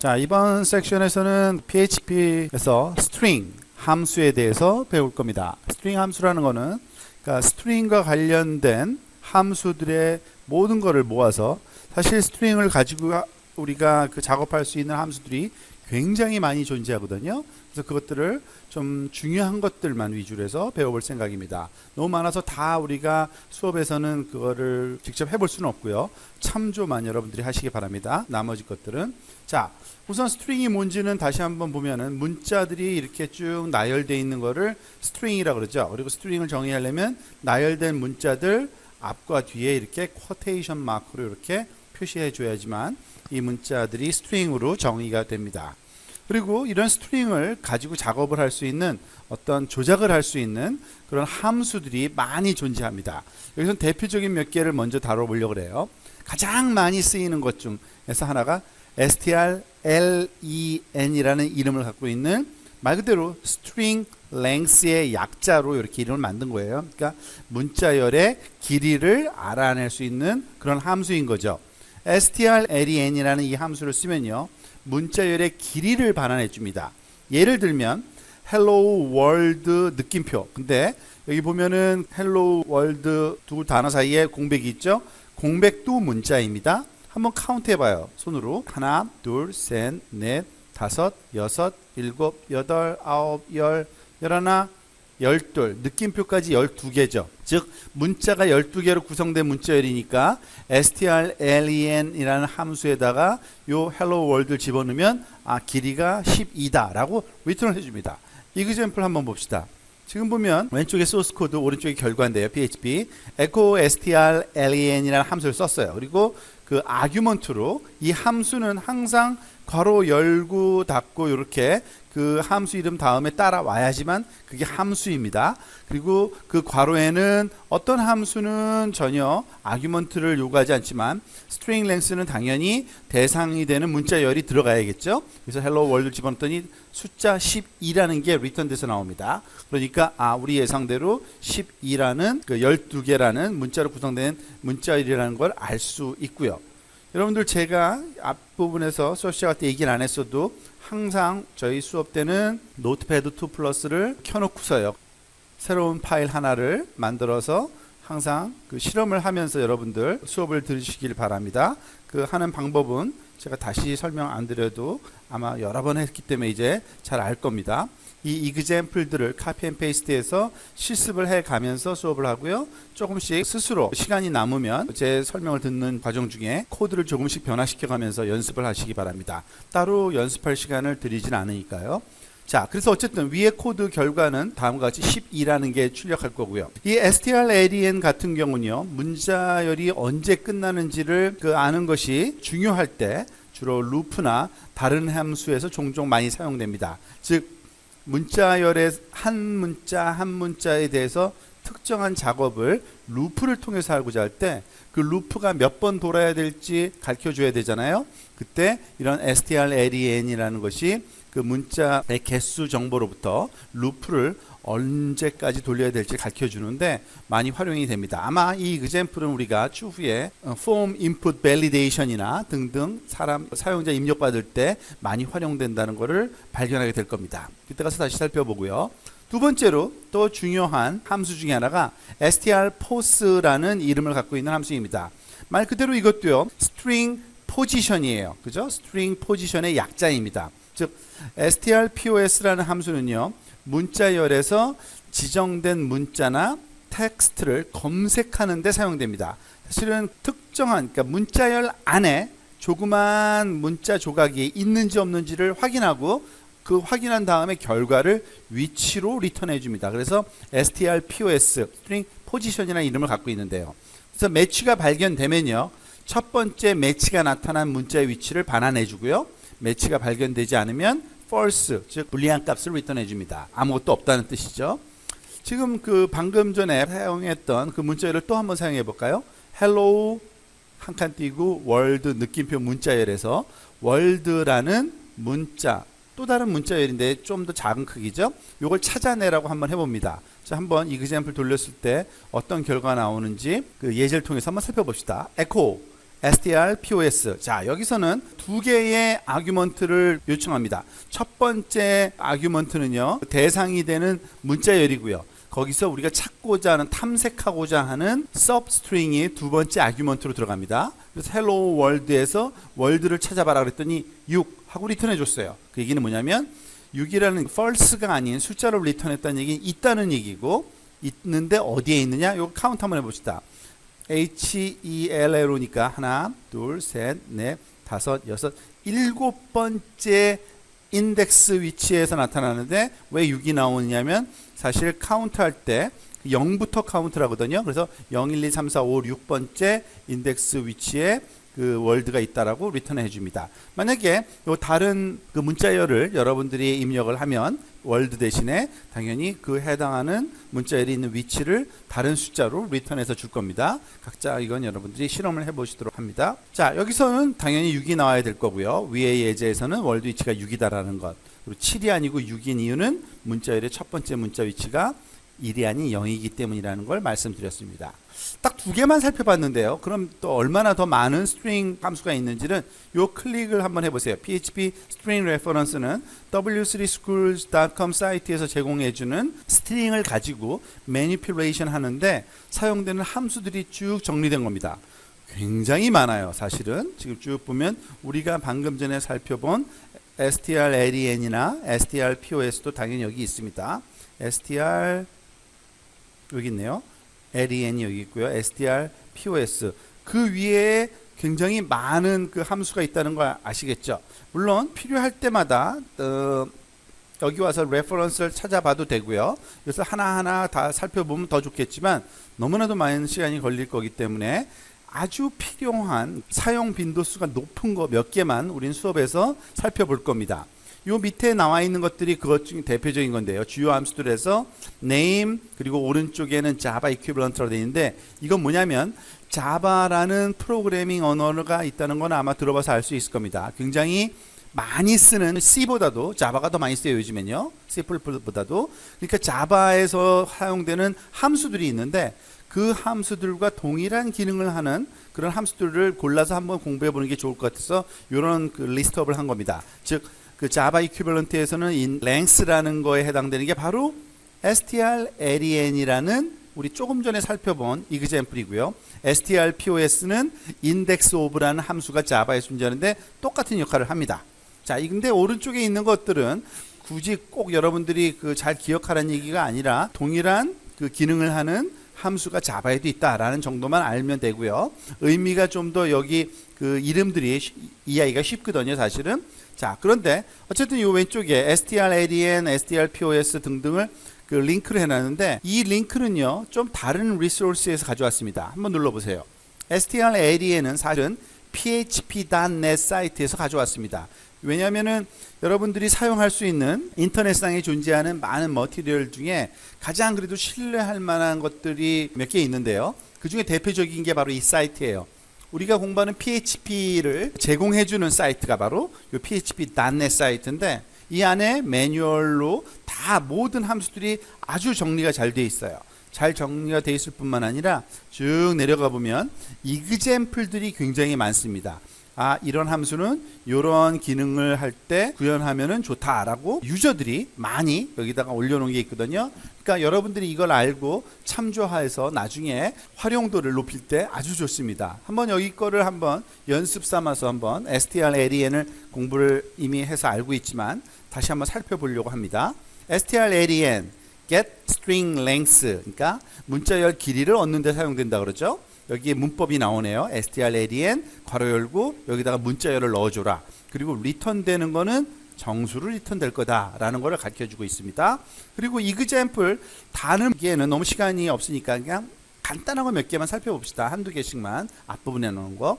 자, 이번 섹션에서는 PHP에서 string 함수에 대해서 배울 겁니다. string 함수라는 거는 그러니까 string과 관련된 함수들의 모든 것을 모아서 사실 string을 가지고 우리가 작업할 수 있는 함수들이 굉장히 많이 존재하거든요. 그래서 그것들을 좀 중요한 것들만 위주로 해서 배워볼 생각입니다. 너무 많아서 다 우리가 수업에서는 그거를 직접 해볼 수는 없고요. 참조만 여러분들이 하시기 바랍니다. 나머지 것들은. 자, 우선 스트링이 뭔지는 다시 한번 보면은 문자들이 이렇게 쭉 나열되어 있는 거를 스트링이라고 그러죠. 그리고 스트링을 정의하려면 나열된 문자들 앞과 뒤에 이렇게 쿼테이션 마크로 이렇게 표시해 줘야지만 이 문자들이 스트링으로 정의가 됩니다. 그리고 이런 스트링을 가지고 작업을 할 수 있는 어떤 조작을 할 수 있는 그런 함수들이 많이 존재합니다. 여기서 대표적인 몇 개를 먼저 다뤄보려고 해요. 가장 많이 쓰이는 것 중에서 하나가 strlen이라는 이름을 갖고 있는 말 그대로 string length의 약자로 이렇게 이름을 만든 거예요. 그러니까 문자열의 길이를 알아낼 수 있는 그런 함수인 거죠. strlen이라는 이 함수를 쓰면요, 문자열의 길이를 반환해 줍니다. 예를 들면 hello world 느낌표. 근데 여기 보면은 hello world 두 단어 사이에 공백이 있죠. 공백도 문자입니다. 한번 카운트 해봐요. 손으로. 하나, 둘, 셋, 넷, 다섯, 여섯, 일곱, 여덟, 아홉, 열, 열하나, 열둘. 느낌표까지 12개죠. 즉 문자가 12개로 구성된 문자열이니까 strlen이라는 함수에다가 요 hello world를 집어넣으면 길이가 12다 라고 리턴을 해줍니다. 이그젬플 한번 봅시다. 지금 보면 왼쪽에 소스 코드, 오른쪽에 결과인데요. PHP echo strlen이라는 함수를 썼어요. 그리고 그 아규먼트로 이 함수는 항상 괄호 열고 닫고 이렇게 그 함수 이름 다음에 따라와야지만 그게 함수입니다. 그리고 그 괄호에는 어떤 함수는 전혀 아규먼트를 요구하지 않지만 string length는 당연히 대상이 되는 문자열이 들어가야겠죠. 그래서 hello world를 집어넣었더니 숫자 12라는 게 리턴돼서 나옵니다. 그러니까 우리 예상대로 12라는 그 12개라는 문자로 구성된 문자열이라는 걸 알 수 있고요. 여러분들 제가 앞부분에서 수업시작 때 얘기는 안 했어도 항상 저희 수업 때는 노트패드 2 플러스를 켜놓고서요, 새로운 파일 하나를 만들어서 항상 그 실험을 하면서 여러분들 수업을 들으시길 바랍니다. 그 하는 방법은 제가 다시 설명 안 드려도 아마 여러 번 했기 때문에 이제 잘 알 겁니다. 이 이그젬플들을 카피 앤 페이스트해서 실습을 해 가면서 수업을 하고요. 조금씩 스스로 시간이 남으면 제 설명을 듣는 과정 중에 코드를 조금씩 변화시켜 가면서 연습을 하시기 바랍니다. 따로 연습할 시간을 드리진 않으니까요. 자, 그래서 어쨌든 위의 코드 결과는 다음과 같이 12라는 게 출력할 거고요. 이 strlen 같은 경우는요, 문자열이 언제 끝나는지를 아는 것이 중요할 때 주로 루프나 다른 함수에서 종종 많이 사용됩니다. 즉 문자열의 한 문자 한 문자에 대해서 특정한 작업을 루프를 통해서 하고자 할 때 그 루프가 몇 번 돌아야 될지 가르쳐 줘야 되잖아요. 그때 이런 strlen이라는 것이 그 문자의 개수 정보로부터 루프를 언제까지 돌려야 될지 가르쳐 주는데 많이 활용이 됩니다. 아마 이 example은 우리가 추후에 form input validation이나 등등 사용자 입력받을 때 많이 활용된다는 것을 발견하게 될 겁니다. 그때 가서 다시 살펴보고요. 두 번째로 또 중요한 함수 중에 하나가 strpos.라는 이름을 갖고 있는 함수입니다. 말 그대로 이것도요, string position이에요. 그죠? string position의 약자입니다. 즉 strpos.라는 함수는요, 문자열에서 지정된 문자나 텍스트를 검색하는 데 사용됩니다. 사실은 특정한, 그러니까 문자열 안에 조그만 문자 조각이 있는지 없는지를 확인하고 그 확인한 다음에 결과를 위치로 리턴해 줍니다. 그래서 strpos, string position이라는 이름을 갖고 있는데요. 그래서 매치가 발견되면요, 첫 번째 매치가 나타난 문자의 위치를 반환해 주고요, 매치가 발견되지 않으면 false, 즉 불리한 값을 리턴해 줍니다. 아무것도 없다는 뜻이죠. 지금 방금 전에 사용했던 그 문자열을 또 한번 사용해 볼까요? hello 한 칸 띄고 world 느낌표 문자열에서 world라는 문자, 또 다른 문자열인데 좀 더 작은 크기죠. 이걸 찾아내라고 한번 해봅니다. 자, 한번 이그젬플 돌렸을 때 어떤 결과가 나오는지 그 예제를 통해서 한번 살펴봅시다. echo str, pos. 자, 여기서는 두 개의 아규먼트를 요청합니다. 첫 번째 아규먼트는요, 대상이 되는 문자열이고요. 거기서 우리가 찾고자 하는, 탐색하고자 하는 substring이 두 번째 아규먼트로 들어갑니다. 그래서 hello world에서 world를 찾아봐라 그랬더니 6 하고 리턴해 줬어요. 그 얘기는 뭐냐면 6이라는 false가 아닌 숫자를 리턴했다는 얘기는 있다는 얘기고, 있는데 어디에 있느냐? 이거 카운트 한번 해봅시다. HELLO니까 하나, 둘, 셋, 넷, 다섯, 여섯, 일곱 번째 인덱스 위치에서 나타나는데 왜 6이 나오느냐면 사실 카운트할 때 0부터 카운트를 하거든요. 그래서 0, 1, 2, 3, 4, 5, 6번째 인덱스 위치에 그 월드가 있다라고 리턴해 줍니다. 만약에 요 다른 그 문자열을 여러분들이 입력을 하면 월드 대신에 당연히 그 해당하는 문자열이 있는 위치를 다른 숫자로 리턴해서 줄 겁니다. 각자 이건 여러분들이 실험을 해보시도록 합니다. 자, 여기서는 당연히 6이 나와야 될 거고요. 위의 예제에서는 월드 위치가 6이다라는 것. 그리고 7이 아니고 6인 이유는 문자열의 첫 번째 문자 위치가 1이 아닌 0이기 때문이라는 걸 말씀드렸습니다. 딱 두 개만 살펴봤는데요. 그럼 또 얼마나 더 많은 스트링 함수가 있는지는 요 클릭을 한번 해보세요. PHP 스트링 레퍼런스는 w3schools.com 사이트에서 제공해주는 스트링을 가지고 매니플레이션 하는데 사용되는 함수들이 쭉 정리된 겁니다. 굉장히 많아요. 사실은 지금 쭉 보면 우리가 방금 전에 살펴본 strlen이나 strpos도 당연히 여기 있습니다. str 여기 있네요. len이 여기 있고요. str, pos 그 위에 굉장히 많은 그 함수가 있다는 거 아시겠죠? 물론 필요할 때마다 여기 와서 레퍼런스를 찾아봐도 되고요. 그래서 하나하나 다 살펴보면 더 좋겠지만 너무나도 많은 시간이 걸릴 거기 때문에 아주 필요한 사용 빈도수가 높은 거 몇 개만 우린 수업에서 살펴볼 겁니다. 요 밑에 나와 있는 것들이 그것 중 대표적인 건데요. 주요 함수들에서 name 그리고 오른쪽에는 java equivalent라고 되어 있는데 이건 뭐냐면 자바라는 프로그래밍 언어가 있다는 건 아마 들어봐서 알 수 있을 겁니다. 굉장히 많이 쓰는 C보다도 자바가 더 많이 써요. 요즘엔요. C++보다도. 그러니까 자바에서 사용되는 함수들이 있는데 그 함수들과 동일한 기능을 하는 그런 함수들을 골라서 한번 공부해 보는 게 좋을 것 같아서 이런 그 리스트업을 한 겁니다. 즉 그 자바 이퀴벌런트에서는 이 length라는 거에 해당되는 게 바로 strlen이라는 우리 조금 전에 살펴본 example이고요. strpos는 indexof라는 함수가 자바에 존재하는데 똑같은 역할을 합니다. 자, 근데 오른쪽에 있는 것들은 굳이 꼭 여러분들이 그 잘 기억하라는 얘기가 아니라 동일한 그 기능을 하는 함수가 자바에도 있다라는 정도만 알면 되고요. 의미가 좀 더 여기 그 이름들이 이해하기가 쉽거든요, 사실은. 자, 그런데 어쨌든 이 왼쪽에 strlen, strpos 등등을 그 링크를 해놨는데 이 링크는요 좀 다른 리소스에서 가져왔습니다. 한번 눌러보세요. strlen은 사실은 php.net 사이트에서 가져왔습니다. 왜냐하면은 여러분들이 사용할 수 있는 인터넷상에 존재하는 많은 머티리얼 중에 가장 그래도 신뢰할 만한 것들이 몇 개 있는데요. 그 중에 대표적인 게 바로 이 사이트예요. 우리가 공부하는 PHP를 제공해주는 사이트가 바로 이 php.net 사이트인데 이 안에 매뉴얼로 다 모든 함수들이 아주 정리가 잘 되어 있어요. 잘 정리가 되어 있을 뿐만 아니라 쭉 내려가 보면 example들이 굉장히 많습니다. 아, 이런 함수는 이런 기능을 할 때 구현하면은 좋다라고 유저들이 많이 여기다가 올려놓은 게 있거든요. 그러니까 여러분들이 이걸 알고 참조해서 나중에 활용도를 높일 때 아주 좋습니다. 한번 여기 거를 한번 연습 삼아서 한번 strlen을 공부를 이미 해서 알고 있지만 다시 한번 살펴보려고 합니다. strlen get string length 그러니까 문자열 길이를 얻는 데 사용된다 그러죠. 여기에 문법이 나오네요. strlen 괄호 열고 여기다가 문자열을 넣어줘라. 그리고 리턴되는 거는 정수로 리턴될 거다라는 거를 가르쳐주고 있습니다. 그리고 example 다는 기에는 너무 시간이 없으니까 그냥 간단한 거 몇 개만 살펴봅시다. 한두 개씩만 앞부분에 넣은 거.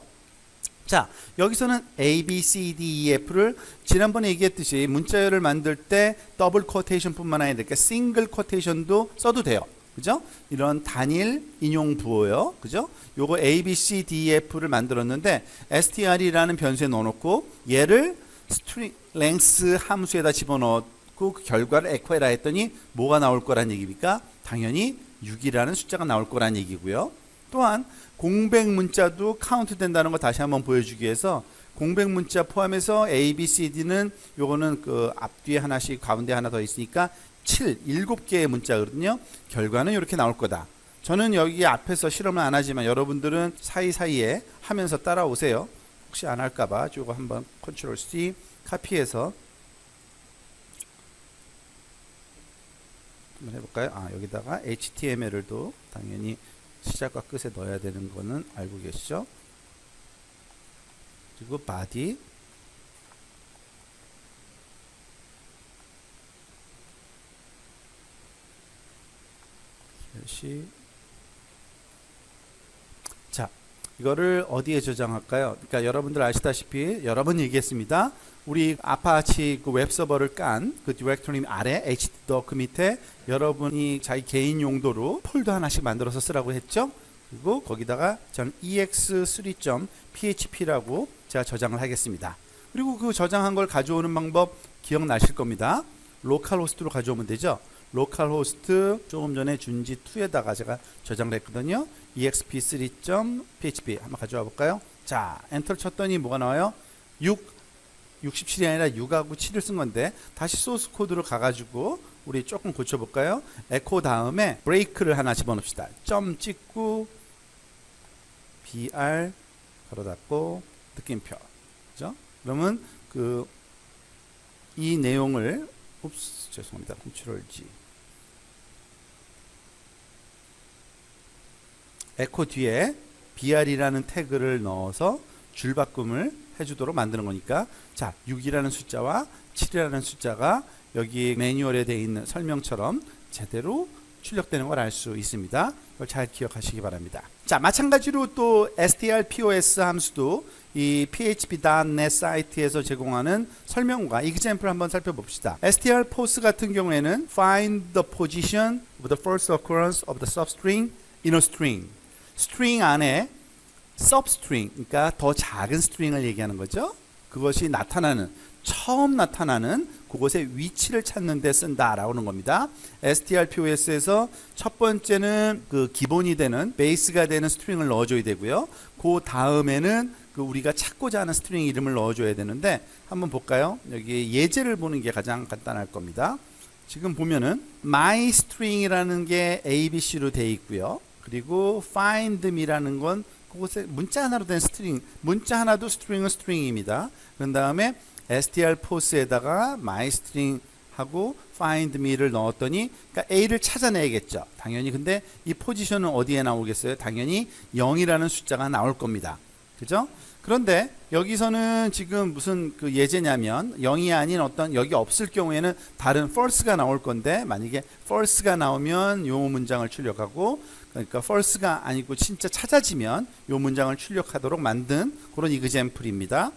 자, 여기서는 A, B, C, D, E, F를 지난번에 얘기했듯이 문자열을 만들 때 더블 쿼테이션 뿐만 아니라 이렇게 싱글 쿼테이션도 써도 돼요. 그죠? 이런 단일 인용 부호요. 그죠? 요거 A, B, C, D, F를 만들었는데 str이라는 변수에 넣어놓고 얘를 string length 함수에다 집어넣고 그 결과를 에코해라 했더니 뭐가 나올 거란 얘기입니까? 당연히 6이라는 숫자가 나올 거란 얘기고요. 또한 공백 문자도 카운트 된다는 거 다시 한번 보여주기 위해서 공백 문자 포함해서 A, B, C, D는 요거는 그 앞뒤에 하나씩 가운데 하나 더 있으니까 7개의 문자거든요. 결과는 이렇게 나올 거다. 저는 여기 앞에서 실험을 안 하지만 여러분들은 사이사이에 하면서 따라오세요. 혹시 안 할까봐 이거 한번 컨트롤 C 카피해서 한번 해볼까요? 여기다가 HTML을도 당연히 시작과 끝에 넣어야 되는 거는 알고 계시죠? 그리고 body 자, 이거를 어디에 저장할까요? 그러니까 여러분들 아시다시피 여러 번 얘기했습니다. 우리 아파치 그 웹서버를 깐 그 디렉토리 아래 htdoc 밑에 여러분이 자기 개인 용도로 폴더 하나씩 만들어서 쓰라고 했죠. 그리고 거기다가 저는 ex3.php라고 제가 저장을 하겠습니다. 그리고 그 저장한 걸 가져오는 방법 기억나실 겁니다. 로컬 호스트로 가져오면 되죠. 로컬 호스트 조금 전에 준지2에다가 제가 저장을 했거든요. exp3.php 한번 가져와 볼까요? 자, 엔터를 쳤더니 뭐가 나와요? 67이 아니라 6하고 7을 쓴 건데 다시 소스 코드로 가가지고 우리 조금 고쳐볼까요? 에코 다음에 브레이크를 하나 집어넣읍시다. 점 찍고 br 가로 닫고 느낌표. 그죠? 그러면 이 내용을 죄송합니다. 컨트롤 G 에코 뒤에 br이라는 태그를 넣어서 줄바꿈을 해주도록 만드는 거니까 자 6이라는 숫자와 7이라는 숫자가 여기 매뉴얼에 되어 있는 설명처럼 제대로 출력되는 걸 알 수 있습니다. 그걸 잘 기억하시기 바랍니다. 자, 마찬가지로 또 strpos 함수도 이 php.net 사이트에서 제공하는 설명과 example 한번 살펴봅시다. strpos 같은 경우에는 find the position of the first occurrence of the substring in a string. string 안에 substring, 그러니까 더 작은 스트링을 얘기하는 거죠. 그것이 처음 나타나는 그곳의 위치를 찾는 데 쓴다라고 하는 겁니다. strpos에서 첫 번째는 그 기본이 되는 베이스가 되는 스트링을 넣어줘야 되고요. 그 다음에는 그 우리가 찾고자 하는 스트링 이름을 넣어줘야 되는데 한번 볼까요? 여기 예제를 보는 게 가장 간단할 겁니다. 지금 보면은 my string이라는 게 ABC로 되어 있고요. 그리고 find me라는 건 그곳에 문자 하나로 된 스트링, 문자 하나도 스트링은 스트링입니다. 그런 다음에 strpos에다가 myString 하고 find me를 넣었더니 그러니까 A를 찾아내야겠죠. 당연히 근데 이 포지션은 어디에 나오겠어요? 당연히 0이라는 숫자가 나올 겁니다. 그죠? 그런데 여기서는 지금 무슨 그 예제냐면 0이 아닌 어떤 여기 없을 경우에는 다른 false가 나올 건데 만약에 false가 나오면 요 문장을 출력하고 그러니까 false가 아니고 진짜 찾아지면 요 문장을 출력하도록 만든 그런 example입니다.